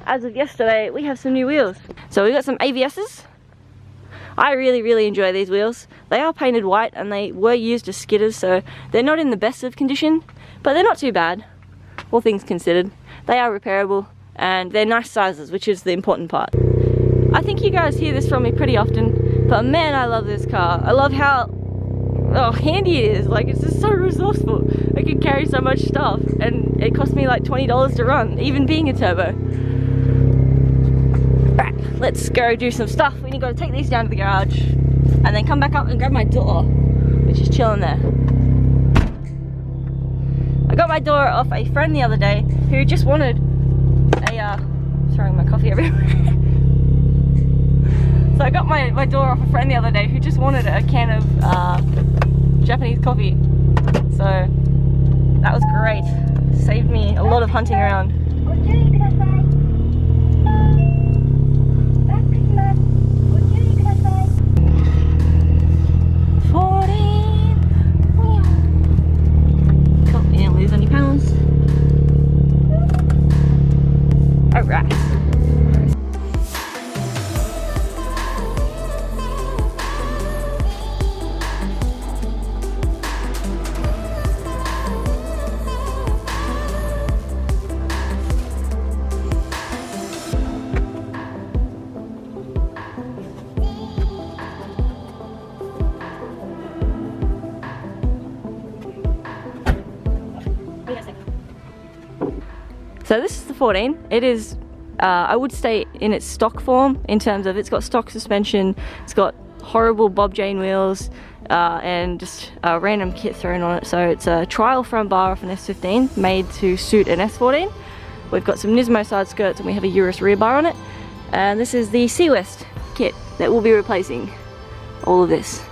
as of yesterday, we have some new wheels. So we got some AVS's. I really enjoy these wheels. They are painted white and they were used as skidders, so they're not in the best of condition, but they're not too bad, all things considered. They are repairable and they're nice sizes, which is the important part. I think you guys hear this from me pretty often, but man, I love this car. I love how handy it is. Like, it's just so resourceful. It can carry so much stuff, and it cost me like $20 to run, even being a turbo. Right, let's go do some stuff. We need to go take these down to the garage and then come back up and grab my door, which is chilling there. I got my door off a friend the other day who just wanted a throwing my coffee everywhere. So I got my door off a friend the other day who just wanted a can of Japanese coffee. So that was great. Saved me a lot of hunting around. 14. Cool, you didn't lose any pounds. Alright. So this is the 14. It is, I would say, in its stock form, in terms of it's got stock suspension, it's got horrible Bob Jane wheels, and just a random kit thrown on it. So it's a trial front bar off an S15 made to suit an S14. We've got some Nismo side skirts and we have a Urus rear bar on it. And this is the Sea West kit that will be replacing all of this.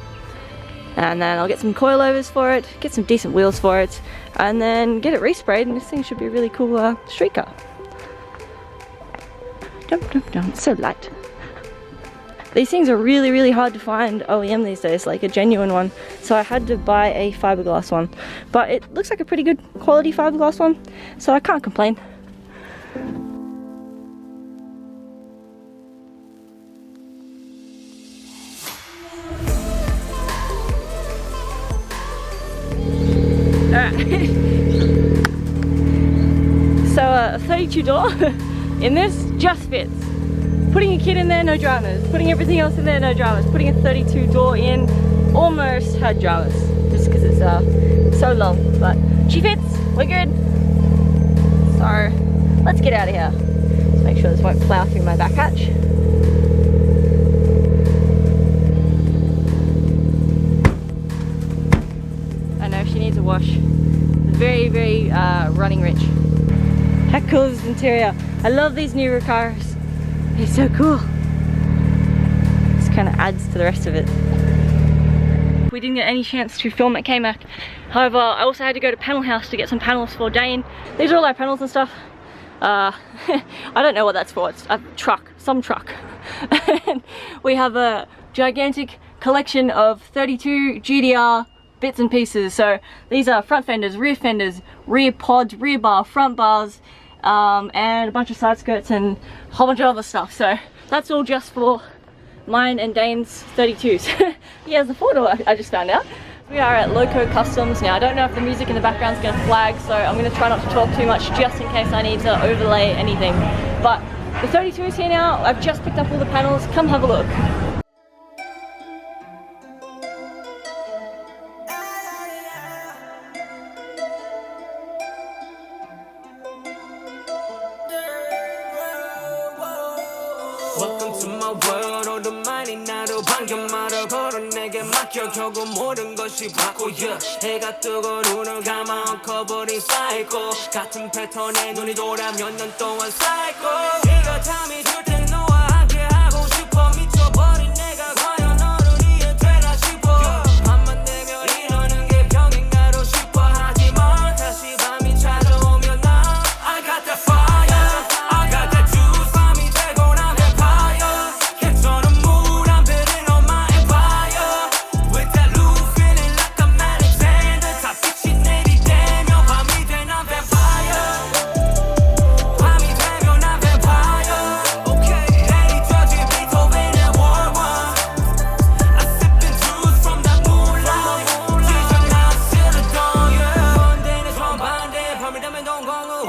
And then I'll get some coilovers for it, get some decent wheels for it, and then get it resprayed, and this thing should be a really cool street car. Dum dum dum, so light. These things are really hard to find OEM these days, like a genuine one, so I had to buy a fiberglass one. But it looks like a pretty good quality fiberglass one, so I can't complain. So a 32 door in this just fits. Putting a kit in there, no dramas. Putting everything else in there, no dramas. Putting a 32 door in almost had dramas, just because it's so long. But she fits, we're good. So let's get out of here. Let's make sure this won't plow through my back hatch. I know she needs a wash. Very running rich. How cool is this interior? I love these newer cars. They're so cool. This kind of adds to the rest of it. We didn't get any chance to film at K-Mac. However, I also had to go to Panel House to get some panels for Dane. These are all our panels and stuff. I don't know what that's for. It's a truck, some truck. We have a gigantic collection of 32 GDR bits and pieces. So these are front fenders, rear pods, rear bar, front bars, and a bunch of side skirts and a whole bunch of other stuff. So that's all just for mine and Dane's 32s. He has a 4-door, I just found out. We are at Loco Customs now. I don't know if the music in the background is going to flag, so I'm going to try not to talk too much just in case I need to overlay anything. But the 32 is here now. I've just picked up all the panels. Come have a look. Welcome to my world. 오랜만에 나로 반겨말아 걸어 내게 맡겨 결국 모든 것이 바꿔야 해가 뜨고 눈을 감아 엉켜버린 사이코 같은 패턴에 눈이 돌아 몇 년 동안 사이코 이거 잠이 들 땐 너와 함께 하고 싶어 미쳐버린 내가 과연 너를 이해 되나 싶어 밤만 되면 이러는 게 병인가로 싶어 하지만 다시 밤이 찾아오면 나 I got that fire I got that juice 밤이 되고 난 vampire 괜찮은 물 안 배린 on my empire with that loop feeling like I'm Alexander 다 빛이 내리대며 밤이 돼 난 vampire 밤이 되면 난 vampire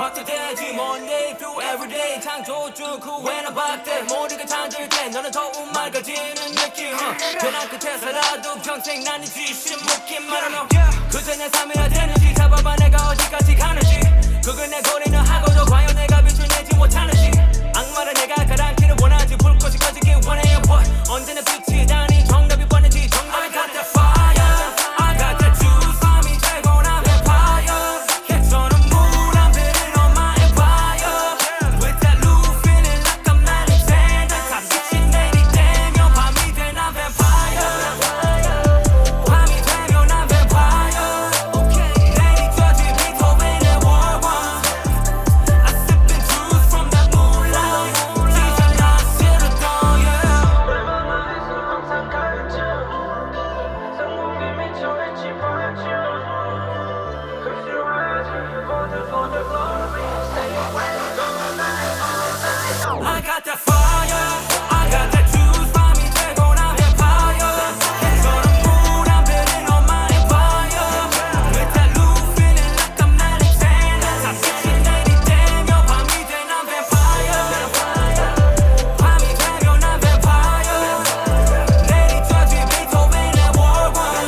봐도 되지 Monday through everyday 창조주 그 외나 박대 모두가 잠들 때 너는 더욱 맑아지는 느낌 전화 끝에서라도 평생 나는 지신 묻기만 하며 그저 내 삶이라 되는지 잡아봐 내가 어디까지 가는지 그걸 내 고리는 하고도 과연 내가 빛을 내지 못하는지 악마를 내가 가라앉기를 원하지 불꽃이 꺼지길 원해요 But 언제나 빛이 나니 정답이 뻔했지 정답이 I got that fire I got that juice 밤이 되고 난 vampire 개처럼 물 안 비린 on my empire With that loop feeling like I'm Alexander 다 빛이 내리대며 밤이 돼 난 vampire 밤이 되면 난 vampire 내리쳐진 비토벤의 War One I sippin' juice from that moonlight 지상 나 싫었던 I got that fire I got that juice 밤이 되고 난 vampire 개처럼 물 안 비린 on my empire With that loop feeling like I'm Alexander 다 빛이 내리대며 밤이 돼 난 vampire 밤이 되면 난 vampire 내리쳐진 비토벤의 War One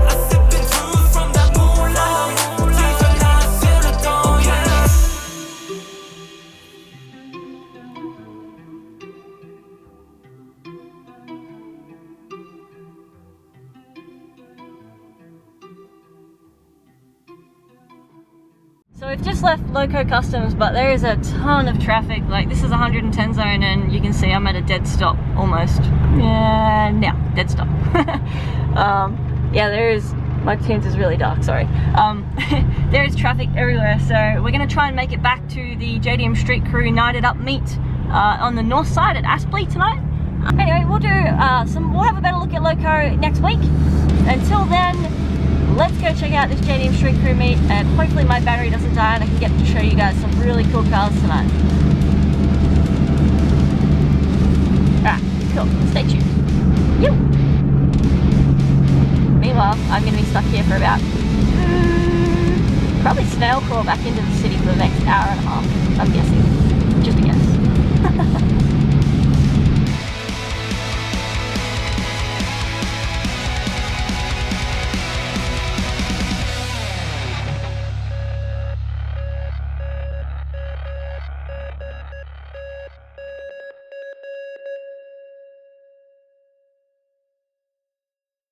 I sippin' juice from that moonlight 지상 나 싫었던 So we've just left Loco Customs, but there is a ton of traffic. Like, this is 110 zone and you can see I'm at a dead stop almost. Yeah, now dead stop. Yeah, there is, my tint is really dark, sorry. There is traffic everywhere, so we're gonna try and make it back to the JDM Street Crew Nighted Up meet on the north side at Aspley tonight. Anyway, we'll do we'll have a better look at Loco next week. Until then, let's go check out this JDM Street Crew meet, and hopefully my battery doesn't die and I can get to show you guys some really cool cars tonight. Alright, cool. Stay tuned. Yo! Meanwhile, I'm going to be stuck here for about probably snail crawl back into the city for the next hour and a half, I'm guessing.